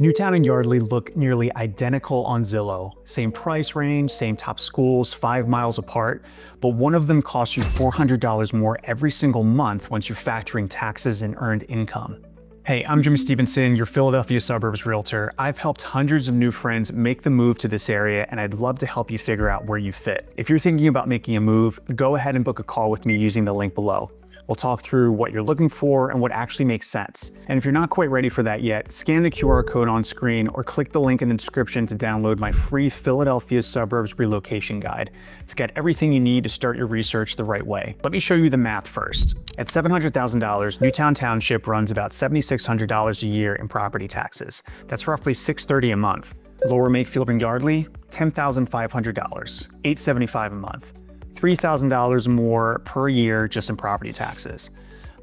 Newtown and Yardley look nearly identical on Zillow. Same price range, same top schools, 5 miles apart, but one of them costs you $400 more every single month once you're factoring taxes and earned income. Hey, I'm Jim Stevenson, your Philadelphia Suburbs realtor. I've helped hundreds of new friends make the move to this area, and I'd love to help you figure out where you fit. If you're thinking about making a move, go ahead and book a call with me using the link below. We'll talk through what you're looking for and what actually makes sense. And if you're not quite ready for that yet, scan the QR code on screen or click the link in the description to download my free Philadelphia Suburbs relocation guide to get everything you need to start your research the right way. Let me show you the math first. At $700,000, Newtown Township runs about $7,600 a year in property taxes. That's roughly $630 a month. Lower Makefield and Yardley, $10,500, $875 a month. $3,000 more per year just in property taxes.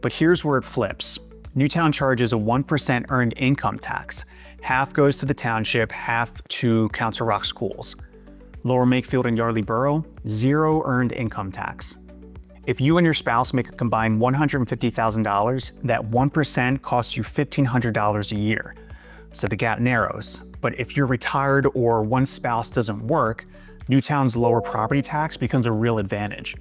But here's where it flips. Newtown charges a 1% earned income tax. Half goes to the township, half to Council Rock schools. Lower Makefield and Yardley Borough, 0 earned income tax. If you and your spouse make a combined $150,000, that 1% costs you $1,500 a year. So the gap narrows. But if you're retired or one spouse doesn't work, Newtown's lower property tax becomes a real advantage.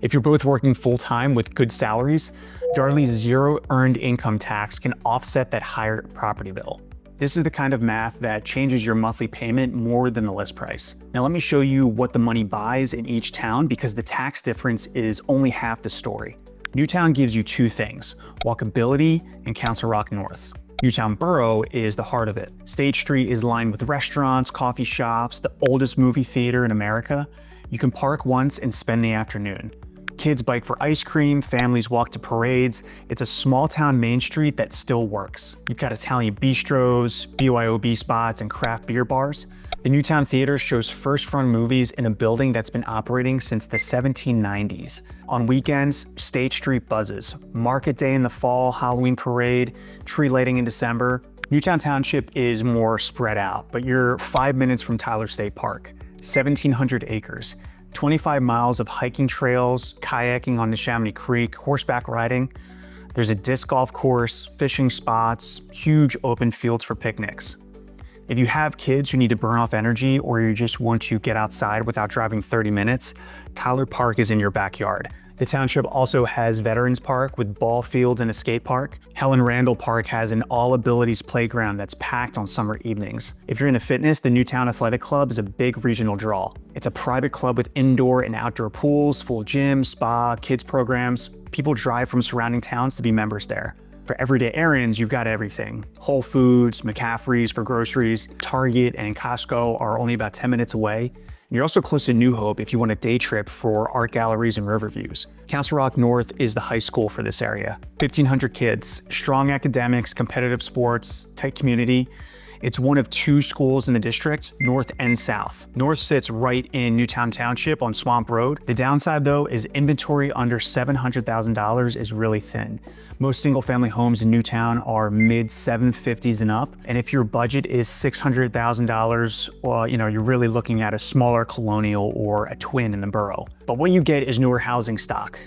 If you're both working full-time with good salaries, Yardley's 0 earned income tax can offset that higher property bill. This is the kind of math that changes your monthly payment more than the list price. Now let me show you what the money buys in each town because the tax difference is only half the story. Newtown gives you 2 things, walkability and Council Rock North. Newtown Borough is the heart of it. State Street is lined with restaurants, coffee shops, the oldest movie theater in America. You can park once and spend the afternoon. Kids bike for ice cream, families walk to parades. It's a small town main street that still works. You've got Italian bistros, BYOB spots, and craft beer bars. The Newtown Theater shows first-run movies in a building that's been operating since the 1790s. On weekends, State Street buzzes. Market Day in the fall, Halloween parade, tree lighting in December. Newtown Township is more spread out, but you're 5 minutes from Tyler State Park, 1,700 acres, 25 miles of hiking trails, kayaking on Neshaminy Creek, horseback riding. There's a disc golf course, fishing spots, huge open fields for picnics. If you have kids who need to burn off energy or you just want to get outside without driving 30 minutes, Tyler Park is in your backyard. The township also has Veterans Park with ball fields and a skate park. Helen Randall Park has an all-abilities playground that's packed on summer evenings. If you're into fitness, the Newtown Athletic Club is a big regional draw. It's a private club with indoor and outdoor pools, full gym, spa, kids programs. People drive from surrounding towns to be members there. For everyday errands, you've got everything. Whole Foods, McCaffrey's for groceries, Target and Costco are only about 10 minutes away. And you're also close to New Hope if you want a day trip for art galleries and river views. Council Rock North is the high school for this area. 1,500 kids, strong academics, competitive sports, tight community. It's one of 2 schools in the district, North and South. North sits right in Newtown Township on Swamp Road. The downside though is inventory under $700,000 is really thin. Most single family homes in Newtown are mid 750s and up. And if your budget is $600,000, well, you're really looking at a smaller colonial or a twin in the borough. But what you get is newer housing stock,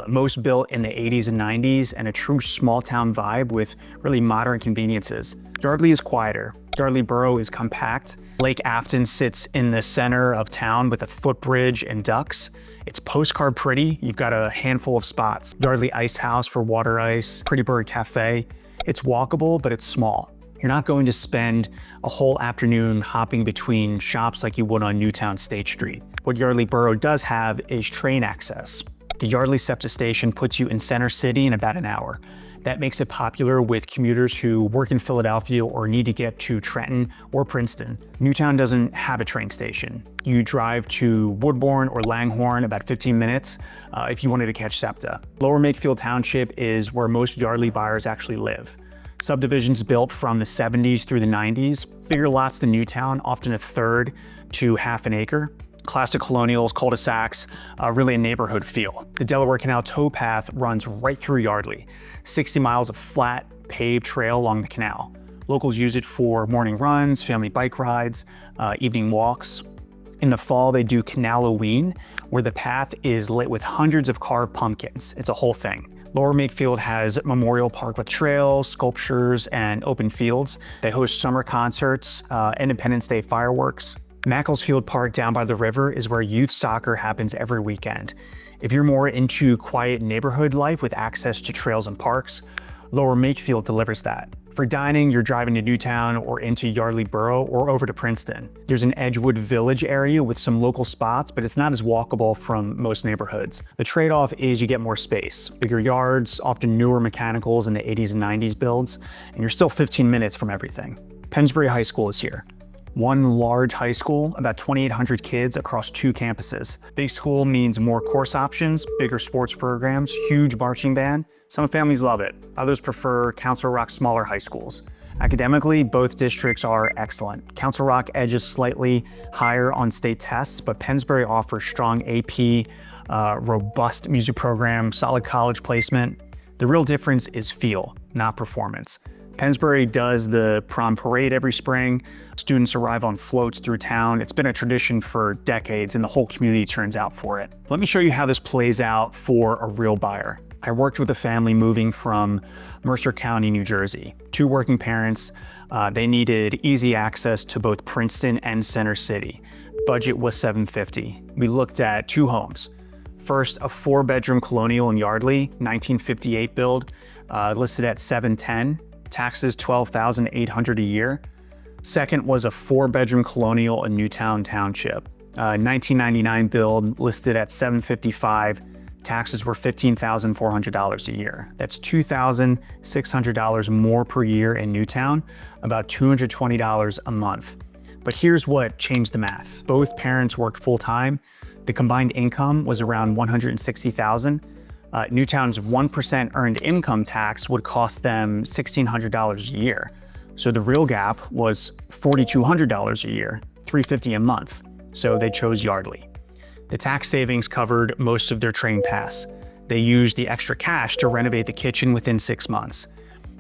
most built in the 80s and 90s and a true small town vibe with really modern conveniences. Yardley is quieter. Yardley Borough is compact. Lake Afton sits in the center of town with a footbridge and ducks. It's postcard pretty. You've got a handful of spots. Yardley Ice House for water ice, Pretty Bird Cafe. It's walkable, but it's small. You're not going to spend a whole afternoon hopping between shops like you would on Newtown State Street. What Yardley Borough does have is train access. The Yardley SEPTA station puts you in Center City in about an hour. That makes it popular with commuters who work in Philadelphia or need to get to Trenton or Princeton. Newtown doesn't have a train station. You drive to Woodbourne or Langhorne about 15 minutes if you wanted to catch SEPTA. Lower Makefield Township is where most Yardley buyers actually live. Subdivisions built from the 70s through the 90s. Bigger lots than Newtown, often 1/3 to half an acre. Classic colonials, cul-de-sacs, really a neighborhood feel. The Delaware Canal towpath runs right through Yardley. 60 miles of flat, paved trail along the canal. Locals use it for morning runs, family bike rides, evening walks. In the fall, they do Canaloween, where the path is lit with hundreds of carved pumpkins. It's a whole thing. Lower Makefield has Memorial Park with trails, sculptures, and open fields. They host summer concerts, Independence Day fireworks. Macclesfield Park down by the river is where youth soccer happens every weekend. If you're more into quiet neighborhood life with access to trails and parks, Lower Makefield delivers that. For dining, you're driving to Newtown or into Yardley Borough or over to Princeton. There's an Edgewood Village area with some local spots, but it's not as walkable from most neighborhoods. The trade-off is you get more space, bigger yards, often newer mechanicals in the 80s and 90s builds, and you're still 15 minutes from everything. Pennsbury High School is here. One large high school, about 2,800 kids across 2 campuses. Big school means more course options, bigger sports programs, huge marching band. Some families love it. Others prefer Council Rock's smaller high schools. Academically, both districts are excellent. Council Rock edges slightly higher on state tests, but Pennsbury offers strong AP, robust music program, solid college placement. The real difference is feel, not performance. Pennsbury does the prom parade every spring. Students arrive on floats through town. It's been a tradition for decades and the whole community turns out for it. Let me show you how this plays out for a real buyer. I worked with a family moving from Mercer County, New Jersey. 2 working parents. They needed easy access to both Princeton and Center City. Budget was $750. We looked at 2 homes. First, a 4-bedroom colonial in Yardley, 1958 build, listed at $710. Taxes $12,800 a year. Second was a 4-bedroom colonial in Newtown Township, 1999 build, listed at $755. Taxes were $15,400 a year. That's $2,600 more per year in Newtown, about $220 a month. But here's what changed the math. Both parents worked full-time. The combined income was around $160,000. Newtown's 1% earned income tax would cost them $1,600 a year. So the real gap was $4,200 a year, $350 a month. So they chose Yardley. The tax savings covered most of their train pass. They used the extra cash to renovate the kitchen within 6 months.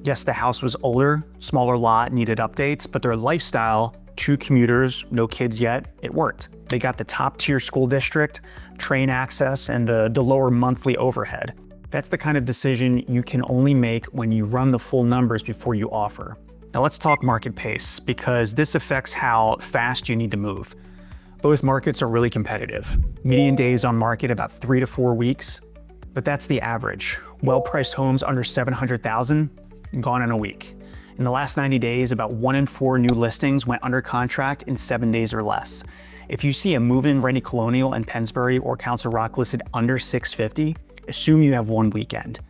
Yes, the house was older, smaller lot, needed updates, but their lifestyle, 2 commuters, no kids yet, it worked. They got the top tier school district, train access, and the lower monthly overhead. That's the kind of decision you can only make when you run the full numbers before you offer. Now let's talk market pace, because this affects how fast you need to move. Both markets are really competitive. Median days on market about 3 to 4 weeks, but that's the average. Well-priced homes under $700,000, gone in a week. In the last 90 days, about 1 in 4 new listings went under contract in 7 days or less. If you see a move-in ready colonial in Pennsbury or Council Rock listed under $650, assume you have 1 weekend.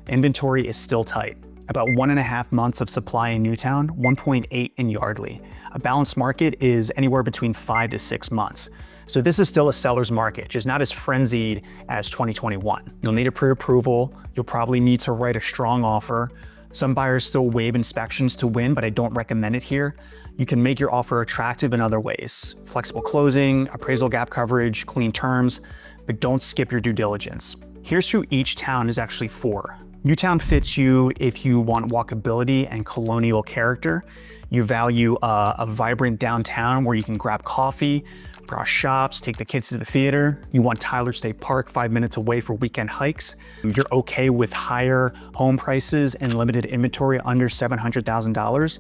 Inventory is still tight. About 1.5 months of supply in Newtown, 1.8 in Yardley. A balanced market is anywhere between 5 to 6 months. So this is still a seller's market, just not as frenzied as 2021. You'll need a pre-approval. You'll probably need to write a strong offer. Some buyers still waive inspections to win, but I don't recommend it here. You can make your offer attractive in other ways. Flexible closing, appraisal gap coverage, clean terms, but don't skip your due diligence. Here's who each town is actually for. Newtown fits you if you want walkability and colonial character. You value a vibrant downtown where you can grab coffee, browse shops, take the kids to the theater. You want Tyler State Park 5 minutes away for weekend hikes. You're okay with higher home prices and limited inventory under $700,000.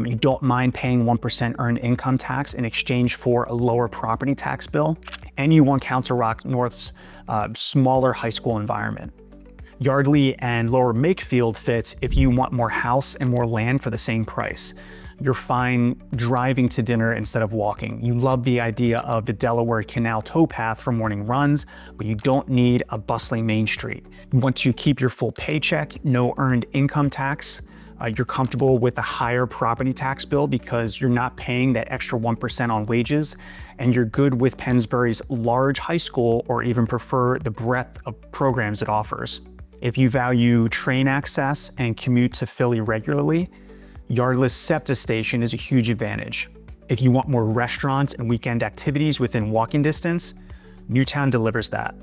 You don't mind paying 1% earned income tax in exchange for a lower property tax bill. And you want Council Rock North's smaller high school environment. Yardley and Lower Makefield fits if you want more house and more land for the same price. You're fine driving to dinner instead of walking. You love the idea of the Delaware Canal towpath for morning runs, but you don't need a bustling Main Street. You want to keep your full paycheck, no earned income tax. You're comfortable with a higher property tax bill because you're not paying that extra 1% on wages, and you're good with Pennsbury's large high school or even prefer the breadth of programs it offers. If you value train access and commute to Philly regularly, Yardley's SEPTA station is a huge advantage. If you want more restaurants and weekend activities within walking distance, Newtown delivers that.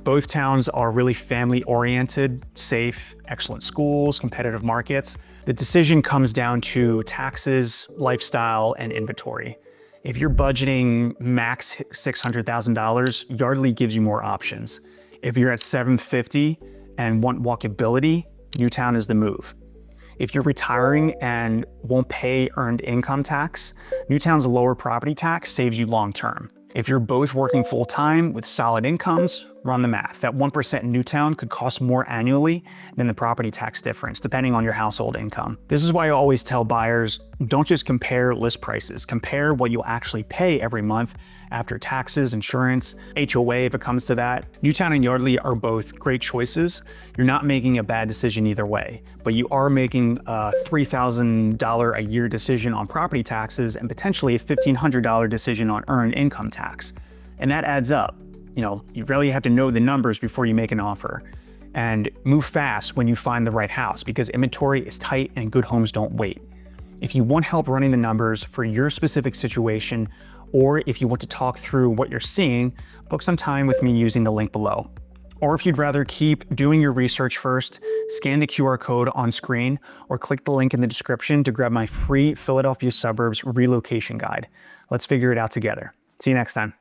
Both towns are really family-oriented, safe, excellent schools, competitive markets. The decision comes down to taxes, lifestyle, and inventory. If you're budgeting max $600,000, Yardley gives you more options. If you're at $750,000 and want walkability, Newtown is the move. If you're retiring and won't pay earned income tax, Newtown's lower property tax saves you long term. If you're both working full-time with solid incomes, run the math. That 1% in Newtown could cost more annually than the property tax difference, depending on your household income. This is why I always tell buyers, don't just compare list prices. Compare what you'll actually pay every month after taxes, insurance, HOA if it comes to that. Newtown and Yardley are both great choices. You're not making a bad decision either way, but you are making a $3,000 a year decision on property taxes and potentially a $1,500 decision on earned income tax. And that adds up. You really have to know the numbers before you make an offer. And move fast when you find the right house, because inventory is tight and good homes don't wait. If you want help running the numbers for your specific situation, or if you want to talk through what you're seeing, book some time with me using the link below. Or if you'd rather keep doing your research first, scan the QR code on screen or click the link in the description to grab my free Philadelphia Suburbs relocation guide. Let's figure it out together. See you next time.